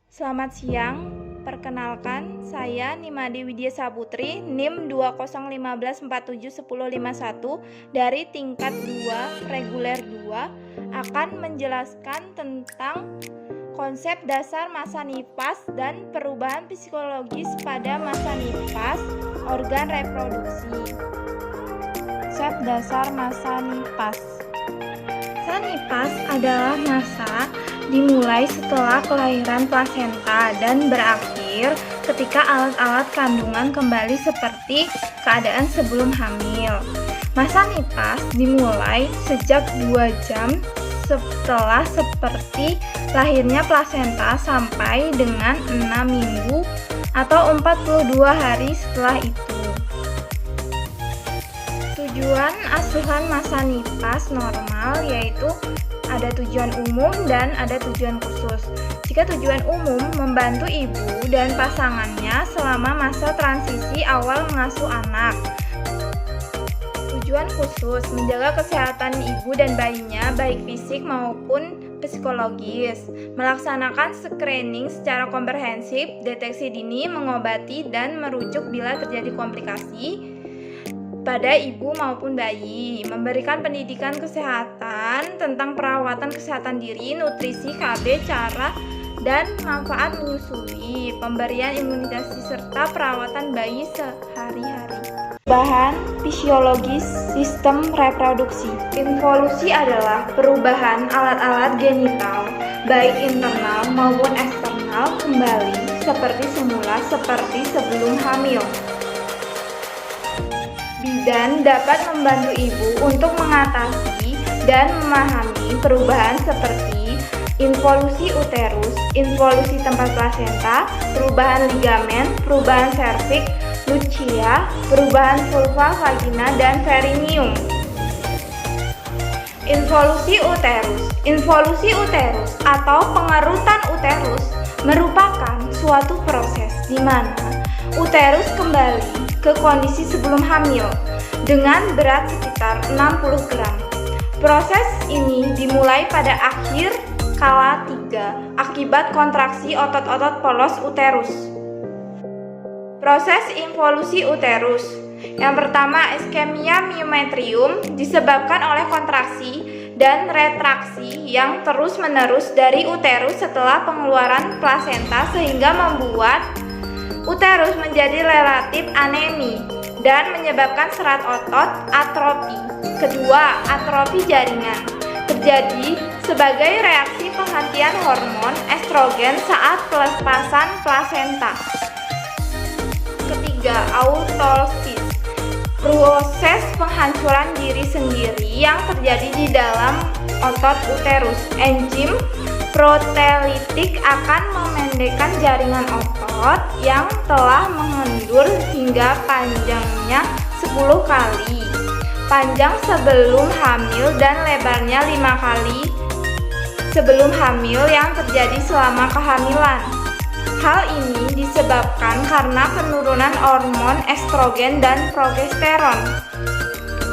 Selamat siang, perkenalkan saya Nimade Widya Saputri, NIM 2015471051 dari tingkat 2 reguler 2 akan menjelaskan tentang konsep dasar masa nipas dan perubahan psikologis pada masa nipas organ reproduksi. Konsep dasar masa nipas. Masa nipas adalah masa dimulai setelah kelahiran plasenta dan berakhir ketika alat-alat kandungan kembali seperti keadaan sebelum hamil. Masa nipas dimulai sejak 2 jam setelah seperti lahirnya plasenta sampai dengan 6 minggu atau 42 hari setelah itu. Tujuan asuhan masa nipas normal yaitu ada tujuan umum dan ada tujuan khusus. Jika tujuan umum membantu ibu dan pasangannya selama masa transisi awal mengasuh anak. Tujuan khusus menjaga kesehatan ibu dan bayinya baik fisik maupun psikologis. Melaksanakan screening secara komprehensif, deteksi dini, mengobati dan merujuk bila terjadi komplikasi pada ibu maupun bayi, memberikan pendidikan kesehatan tentang perawatan kesehatan diri, nutrisi, KB, cara dan manfaat menyusui, pemberian imunisasi serta perawatan bayi sehari-hari. Perubahan fisiologis sistem reproduksi. Involusi adalah perubahan alat-alat genital, baik internal maupun eksternal kembali seperti semula seperti sebelum hamil. Bidan dapat membantu ibu untuk mengatasi dan memahami perubahan seperti involusi uterus, involusi tempat plasenta, perubahan ligamen, perubahan serviks, lucia, perubahan vulva, vagina, dan perineum. Involusi uterus. Involusi uterus atau pengerutan uterus merupakan suatu proses di mana uterus kembali ke kondisi sebelum hamil dengan berat sekitar 60 gram. Proses ini dimulai pada akhir kala 3 akibat kontraksi otot-otot polos uterus. Proses involusi uterus. Yang pertama, iskemia myometrium disebabkan oleh kontraksi dan retraksi yang terus-menerus dari uterus setelah pengeluaran plasenta sehingga membuat uterus menjadi relatif anemi dan menyebabkan serat otot atrofi. Kedua, atrofi jaringan terjadi sebagai reaksi penghentian hormon estrogen saat pelepasan plasenta. Ketiga, autolysis, proses penghancuran diri sendiri yang terjadi di dalam otot uterus. Enzim protelitik akan memendekkan jaringan otot yang telah mengendur hingga panjangnya 10 kali panjang sebelum hamil dan lebarnya 5 kali sebelum hamil yang terjadi selama kehamilan. Hal ini disebabkan karena penurunan hormon estrogen dan progesteron.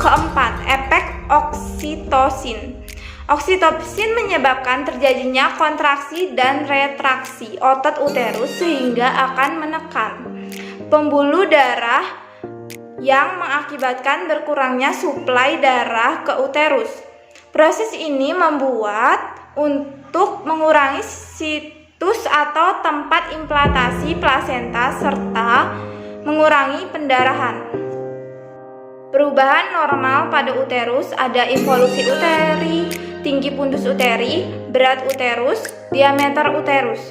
Keempat, efek oksitosin. Oksitosin menyebabkan terjadinya kontraksi dan retraksi otot uterus sehingga akan menekan pembuluh darah yang mengakibatkan berkurangnya suplai darah ke uterus. Proses ini membuat untuk mengurangi situs atau tempat implantasi plasenta serta mengurangi pendarahan. Perubahan normal pada uterus ada involusi uteri, tinggi fundus uteri, berat uterus, diameter uterus.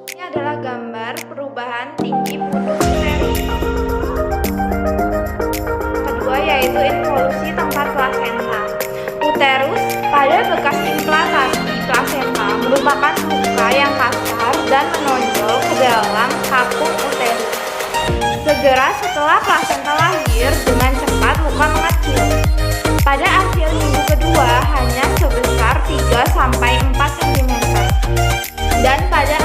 Ini adalah gambar perubahan tinggi fundus uteri. Kedua yaitu involusi tempat plasenta. Uterus pada bekas implantasi plasenta merupakan luka yang kasar dan menonjol ke dalam kapung uterus. Segera setelah plasenta lahir, dengan cepat luka mengecil. Pada akhir minggu kedua hanya sebesar 3-4 cm dan pada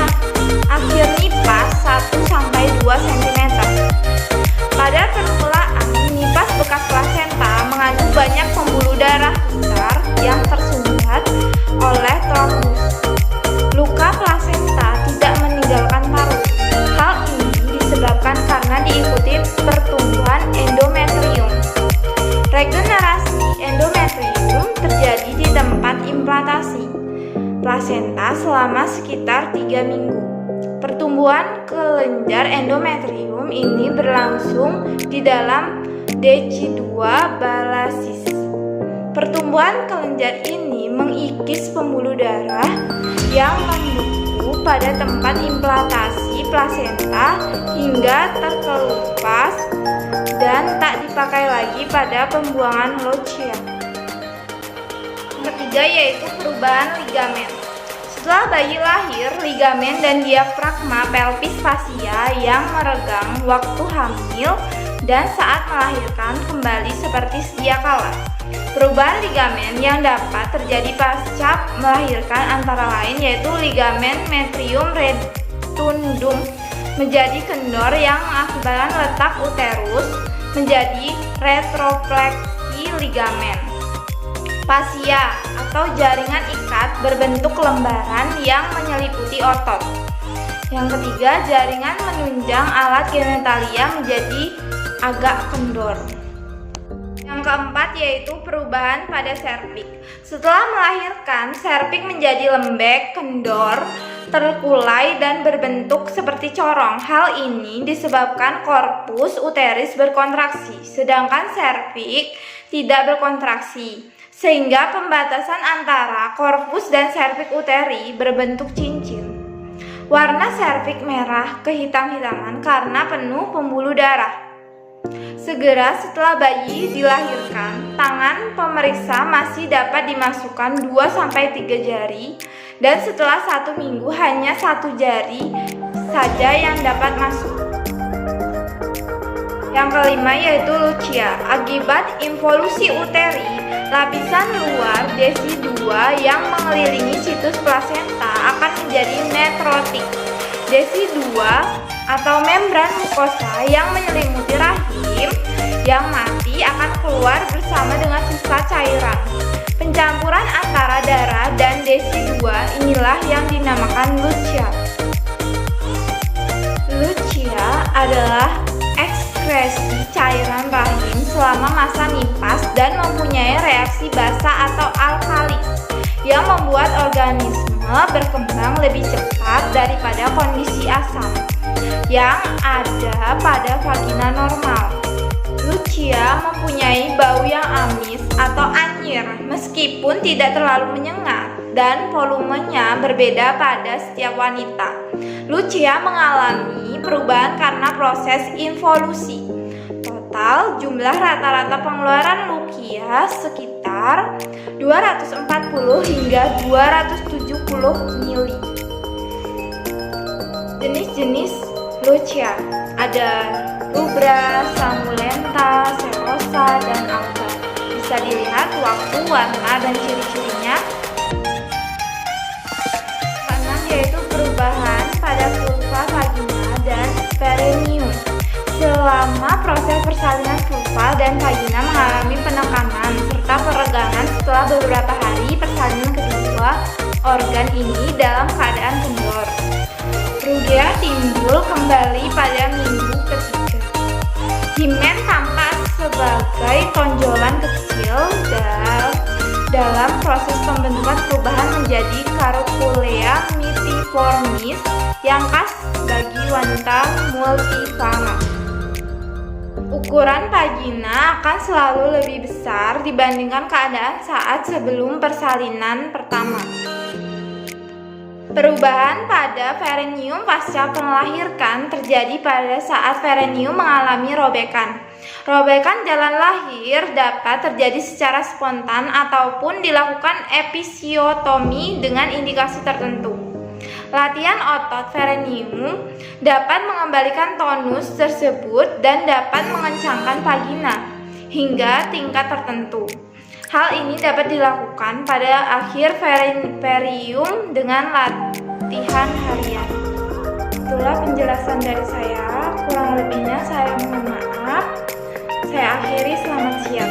akhir nipas 1-2 cm. Pada permulaan nipas bekas plasenta mengandung banyak pembuluh darah besar yang tersumbat oleh trombus. Luka plasenta selama sekitar 3 minggu. Pertumbuhan kelenjar endometrium ini berlangsung di dalam DC2 balassis. Pertumbuhan kelenjar ini mengikis pembuluh darah yang membeku pada tempat implantasi plasenta hingga terkelupas dan tak dipakai lagi pada pembuangan lochia. Ketiga yaitu perubahan ligamen. Setelah bayi lahir, ligamen dan diafragma pelvis fasia yang meregang waktu hamil dan saat melahirkan kembali seperti sedia kala. Perubahan ligamen yang dapat terjadi pasca melahirkan antara lain yaitu ligamen metrium retundum menjadi kendor yang mengakibatkan letak uterus menjadi retropleksi ligamen. Fasia atau jaringan ikat berbentuk lembaran yang menyeliputi otot. Yang ketiga, jaringan menunjang alat genitalia menjadi agak kendor. Yang keempat yaitu perubahan pada serviks. Setelah melahirkan, serviks menjadi lembek, kendor, terkulai dan berbentuk seperti corong. Hal ini disebabkan korpus uteris berkontraksi, sedangkan serviks tidak berkontraksi, sehingga pembatasan antara korpus dan serviks uteri berbentuk cincin. Warna serviks merah kehitam-hitaman karena penuh pembuluh darah. Segera setelah bayi dilahirkan, tangan pemeriksa masih dapat dimasukkan 2-3 jari dan setelah 1 minggu hanya 1 jari saja yang dapat masuk. Yang kelima yaitu lochia. Akibat involusi uteri, lapisan luar DC2 yang mengelilingi situs plasenta akan menjadi nekrotik. DC2 atau membran mukosa yang menyelimuti rahim yang mati akan keluar bersama dengan sisa cairan. Pencampuran antara darah dan DC2 inilah yang dinamakan lochia. Lochia adalah ekskresi cairan rahim selama masa nifas dan mempunyai reaksi basa atau alkalis yang membuat organisme berkembang lebih cepat daripada kondisi asam yang ada pada vagina normal. Lochia mempunyai bau yang amis atau anyir meskipun tidak terlalu menyengat dan volumenya berbeda pada setiap wanita. Lochia mengalami perubahan karena proses involusi. Total jumlah rata-rata pengeluaran lochia sekitar 240 hingga 270 mili. Jenis-jenis lochia ada rubra, succulenta, serosa, dan alba. Bisa dilihat waktu, warna, dan ciri-cirinya. Keenam yaitu perubahan pada vulva, vagina, dan perineum. Selama proses persalinan vulva dan vagina mengalami penekanan serta peregangan setelah beberapa hari persalinan kedua organ ini dalam keadaan kendor. Rugia timbul kembali pada minggu ketiga. Himen tampak sebagai tonjolan kecil dalam proses pembentukan perubahan menjadi carculea mitiformis yang khas bagi wanita multivara. Ukuran vagina akan selalu lebih besar dibandingkan keadaan saat sebelum persalinan pertama. Perubahan pada perineum pasca melahirkan terjadi pada saat perineum mengalami robekan. Robekan jalan lahir dapat terjadi secara spontan ataupun dilakukan episiotomi dengan indikasi tertentu. Latihan otot perineum dapat mengembalikan tonus tersebut dan dapat mengencangkan vagina hingga tingkat tertentu. Hal ini dapat dilakukan pada akhir perineum dengan latihan harian. Itulah penjelasan dari saya. Kurang lebihnya saya mohon maaf. Saya akhiri, selamat siang.